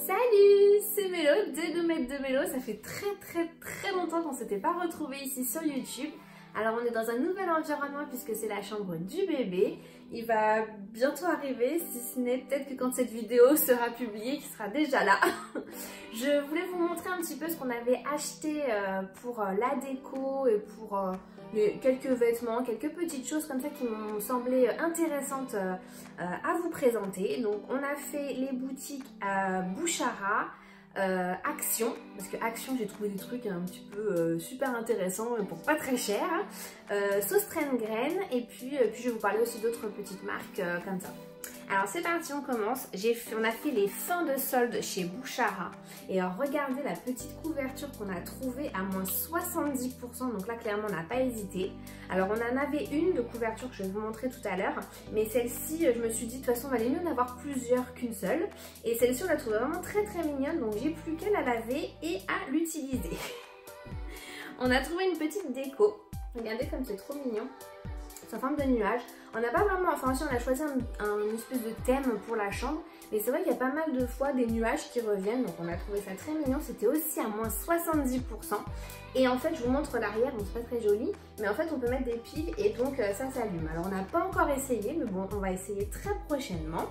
Salut, c'est Mélo de Gommette de Mélo. Ça fait très longtemps qu'on ne s'était pas retrouvés ici sur YouTube. Alors on est dans un nouvel environnement puisque c'est la chambre du bébé. Il va bientôt arriver, si ce n'est peut-être que quand cette vidéo sera publiée, qu'il sera déjà là. Je voulais vous montrer un petit peu ce qu'on avait acheté pour la déco et pour quelques vêtements, quelques petites choses comme ça qui m'ont semblé intéressantes à vous présenter. Donc on a fait les boutiques à Bouchara, Action, parce que Action j'ai trouvé des trucs un petit peu super intéressants pour pas très cher, Söstrengren, et puis je vais vous parler aussi d'autres petites marques comme ça. Alors c'est parti, on commence. On a fait les fins de solde chez Bouchara. Et alors regardez la petite couverture qu'on a trouvée à moins 70%. Donc là clairement on n'a pas hésité. Alors on en avait une de couverture que je vais vous montrer tout à l'heure. Mais celle-ci je me suis dit de toute façon il valait mieux en avoir plusieurs qu'une seule. Et celle-ci on la trouve vraiment très mignonne. Donc j'ai plus qu'à la laver et à l'utiliser. On a trouvé une petite déco. Regardez comme c'est trop mignon. C'est en forme de nuage. On n'a pas vraiment, enfin si on a choisi une espèce de thème pour la chambre, mais c'est vrai qu'il y a pas mal de fois des nuages qui reviennent, donc on a trouvé ça très mignon. C'était aussi à moins 70%. Et en fait je vous montre l'arrière, donc c'est pas très joli, mais en fait on peut mettre des piles et donc ça s'allume. Alors on n'a pas encore essayé, mais bon on va essayer très prochainement.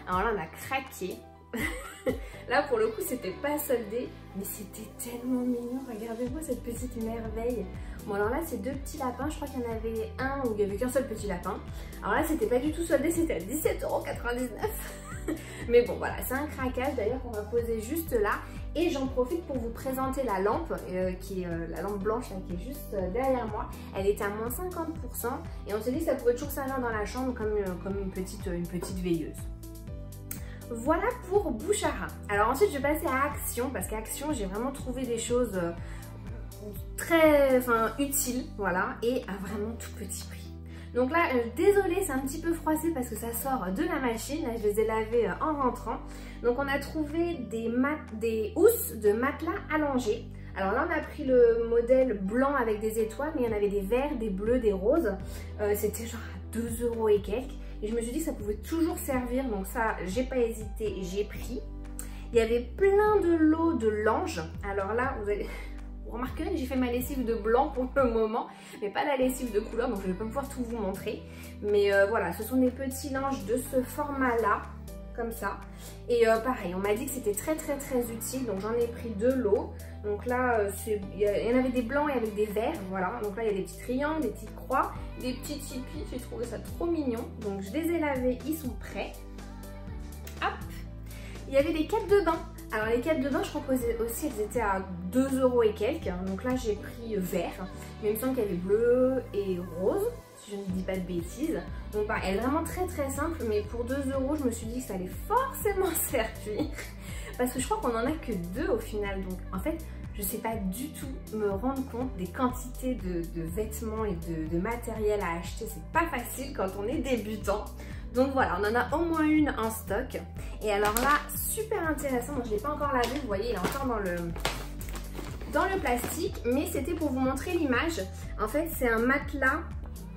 Alors là on a craqué. Là pour le coup c'était pas soldé, mais c'était tellement mignon. Regardez-moi cette petite merveille. Bon alors là c'est deux petits lapins, je crois qu'il y en avait un où il n'y avait qu'un seul petit lapin. Alors là c'était pas du tout soldé, c'était à 17,99 €. Mais bon voilà, c'est un craquage d'ailleurs qu'on va poser juste là. Et j'en profite pour vous présenter la lampe, qui est la lampe blanche là, qui est juste derrière moi. Elle était à moins 50% et on s'est dit que ça pouvait toujours servir dans la chambre comme une petite veilleuse. Voilà pour Bouchara. Alors ensuite je vais passer à Action, parce qu'à Action j'ai vraiment trouvé des choses très utiles, voilà, et à vraiment tout petit prix. Donc là, désolée, c'est un petit peu froissé parce que ça sort de la machine. Là, je les ai lavés en rentrant. Donc on a trouvé des housses de matelas allongés. Alors là, on a pris le modèle blanc avec des étoiles, mais il y en avait des verts, des bleus, des roses. C'était genre à 2 € et quelques. Et je me suis dit que ça pouvait toujours servir, donc ça, j'ai pas hésité, j'ai pris. Il y avait plein de lots de langes. Alors là, vous remarquerez que j'ai fait ma lessive de blanc pour le moment, mais pas la lessive de couleur, donc je vais pas pouvoir tout vous montrer. Mais voilà, ce sont des petits linges de ce format-là, comme ça. Et pareil, on m'a dit que c'était très utile, donc j'en ai pris 2 lots. Donc là, il y en avait des blancs et avec des verts, voilà. Donc là, il y a des petits triangles, des petites croix, des petits tipis. J'ai trouvé ça trop mignon. Donc je les ai lavés, ils sont prêts. Hop. Il y avait des caps de bain. Alors les caps de bain, je crois aussi elles étaient à 2 € et quelques. Donc là, j'ai pris vert. Mais il me semble qu'il y avait bleu et rose, si je ne dis pas de bêtises. Donc elle est vraiment très simple, mais pour 2 €, je me suis dit que ça allait forcément servir. Parce que je crois qu'on en a que 2 au final. Donc en fait, je ne sais pas du tout me rendre compte des quantités de vêtements et de matériel à acheter. C'est pas facile quand on est débutant. Donc voilà, on en a au moins une en stock. Et alors là, super intéressant. Donc je ne l'ai pas encore lavé, vous voyez, il est encore dans le plastique. Mais c'était pour vous montrer l'image. En fait, c'est un matelas.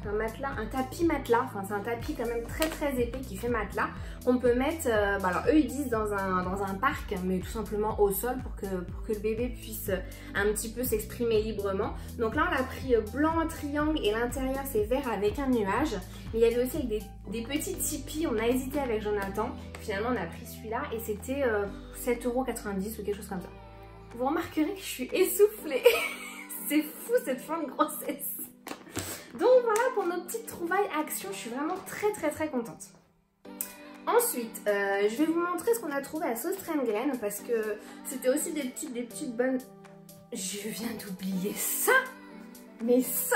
Un tapis matelas, enfin c'est un tapis quand même très épais qui fait matelas, qu'on peut mettre, alors eux ils disent dans un parc, mais tout simplement au sol pour que le bébé puisse un petit peu s'exprimer librement. Donc là on a pris blanc triangle et l'intérieur c'est vert avec un nuage. Mais il y avait aussi avec des petits tipis, on a hésité avec Jonathan, finalement on a pris celui-là et c'était 7,90 € ou quelque chose comme ça. Vous remarquerez que je suis essoufflée, c'est fou cette fin de grossesse. Donc voilà pour nos petites trouvailles Action, je suis vraiment très contente. Ensuite, je vais vous montrer ce qu'on a trouvé à Söstrengren parce que c'était aussi des petites bonnes... Je viens d'oublier ça. Mais ça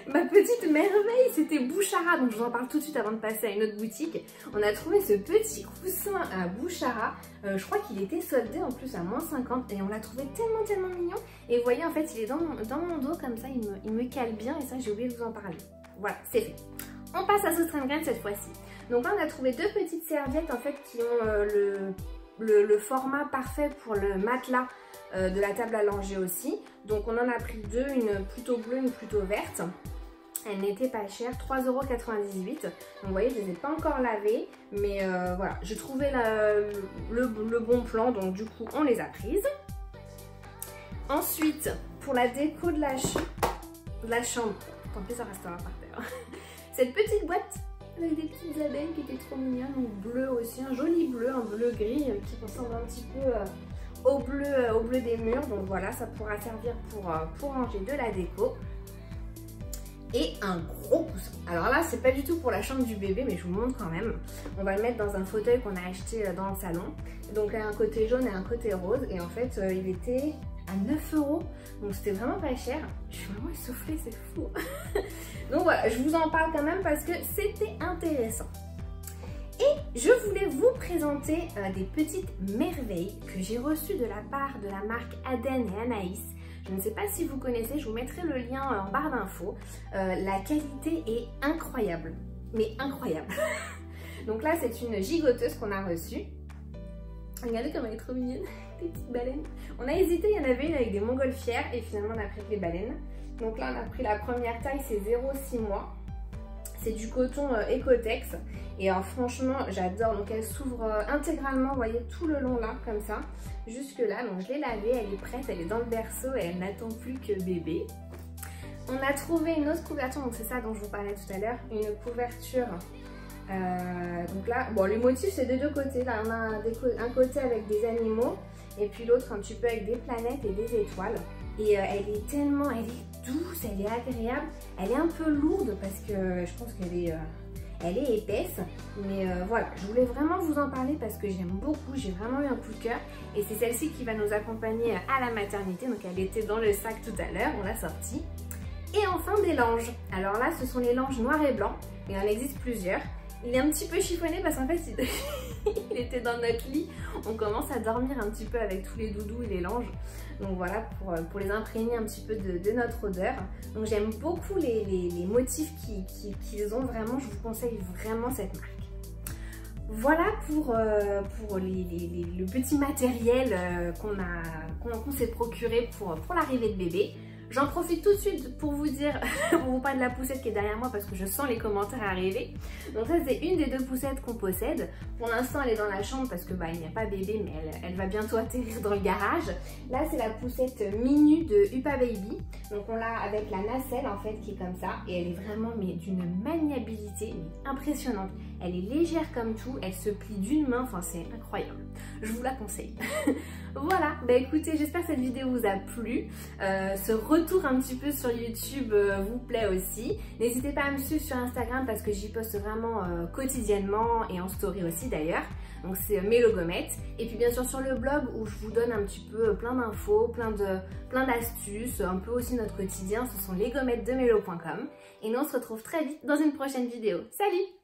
ma petite merveille, c'était Bouchara, donc je vous en parle tout de suite avant de passer à une autre boutique. On a trouvé ce petit coussin à Bouchara, je crois qu'il était soldé en plus à moins 50 et on l'a trouvé tellement mignon. Et vous voyez en fait il est dans mon dos comme ça, il me cale bien et ça j'ai oublié de vous en parler. Voilà, c'est fait. On passe à Söstrengren cette fois-ci. Donc là on a trouvé 2 petites serviettes en fait qui ont le format parfait pour le matelas de la table à langer aussi. Donc on en a pris 2, une plutôt bleue, une plutôt verte. Elle n'était pas chère, 3,98 €. Donc vous voyez, je ne les ai pas encore lavées. Mais voilà, j'ai trouvé le bon plan. Donc du coup, on les a prises. Ensuite, pour la déco de la chambre, tant pis ça restera par terre. Cette petite boîte avec des petites abeilles qui étaient trop mignonnes. Donc bleu aussi, un joli bleu, un bleu gris qui ressemble un petit peu au bleu des murs. Donc voilà, ça pourra servir pour ranger de la déco. Et un gros coussin. Alors là, c'est pas du tout pour la chambre du bébé, mais je vous montre quand même. On va le mettre dans un fauteuil qu'on a acheté dans le salon. Donc un côté jaune et un côté rose. Et en fait, il était à 9 €. Donc c'était vraiment pas cher. Je suis vraiment essoufflée, c'est fou. Donc voilà, je vous en parle quand même parce que c'était intéressant. Et je voulais vous présenter des petites merveilles que j'ai reçues de la part de la marque Aden et Anaïs. Je ne sais pas si vous connaissez, je vous mettrai le lien en barre d'infos. La qualité est incroyable, mais incroyable. Donc là, c'est une gigoteuse qu'on a reçue. Regardez comme elle est trop mignonne, des petites baleines. On a hésité, il y en avait une avec des montgolfières et finalement on a pris les baleines. Donc là, on a pris la première taille, c'est 0,6 mois. C'est du coton Ecotex et alors franchement j'adore. Donc elle s'ouvre intégralement, vous voyez, tout le long là comme ça jusque là. Donc je l'ai lavée, elle est prête, elle est dans le berceau et elle n'attend plus que bébé. On a trouvé une autre couverture, donc c'est ça dont je vous parlais tout à l'heure, une couverture. Donc là, bon, les motifs c'est des deux côtés. Là on a un côté avec des animaux et puis l'autre un petit peu avec des planètes et des étoiles. Et elle est tellement, elle est douce, elle est agréable, elle est un peu lourde parce que je pense qu'elle est épaisse. Mais voilà, je voulais vraiment vous en parler parce que j'aime beaucoup, j'ai vraiment eu un coup de cœur. Et c'est celle-ci qui va nous accompagner à la maternité. Donc elle était dans le sac tout à l'heure, on l'a sortie. Et enfin des langes. Alors là, ce sont les langes noirs et blancs. Il en existe plusieurs. Il est un petit peu chiffonné parce qu'en fait, il était dans notre lit. On commence à dormir un petit peu avec tous les doudous et les langes. Donc voilà, pour les imprégner un petit peu de notre odeur. Donc j'aime beaucoup les motifs qu'ils ont vraiment. Je vous conseille vraiment cette marque. Voilà pour le petit matériel qu'on s'est procuré pour l'arrivée de bébé. J'en profite tout de suite pour vous dire, pour vous parler de la poussette qui est derrière moi parce que je sens les commentaires arriver. Donc ça c'est une des deux poussettes qu'on possède. Pour l'instant elle est dans la chambre parce que il n'y a pas bébé mais elle va bientôt atterrir dans le garage. Là c'est la poussette Minu de UPAbaby. Donc on l'a avec la nacelle en fait qui est comme ça et elle est vraiment mais d'une maniabilité impressionnante. Elle est légère comme tout, elle se plie d'une main, enfin c'est incroyable. Je vous la conseille. Voilà, bah écoutez, j'espère que cette vidéo vous a plu. Ce retour un petit peu sur YouTube vous plaît aussi. N'hésitez pas à me suivre sur Instagram parce que j'y poste vraiment quotidiennement et en story aussi d'ailleurs. Donc c'est Mélo Gommette. Et puis bien sûr sur le blog où je vous donne un petit peu plein d'infos, plein d'astuces, un peu aussi notre quotidien. Ce sont lesgommettesdemelo.com. Et nous on se retrouve très vite dans une prochaine vidéo. Salut!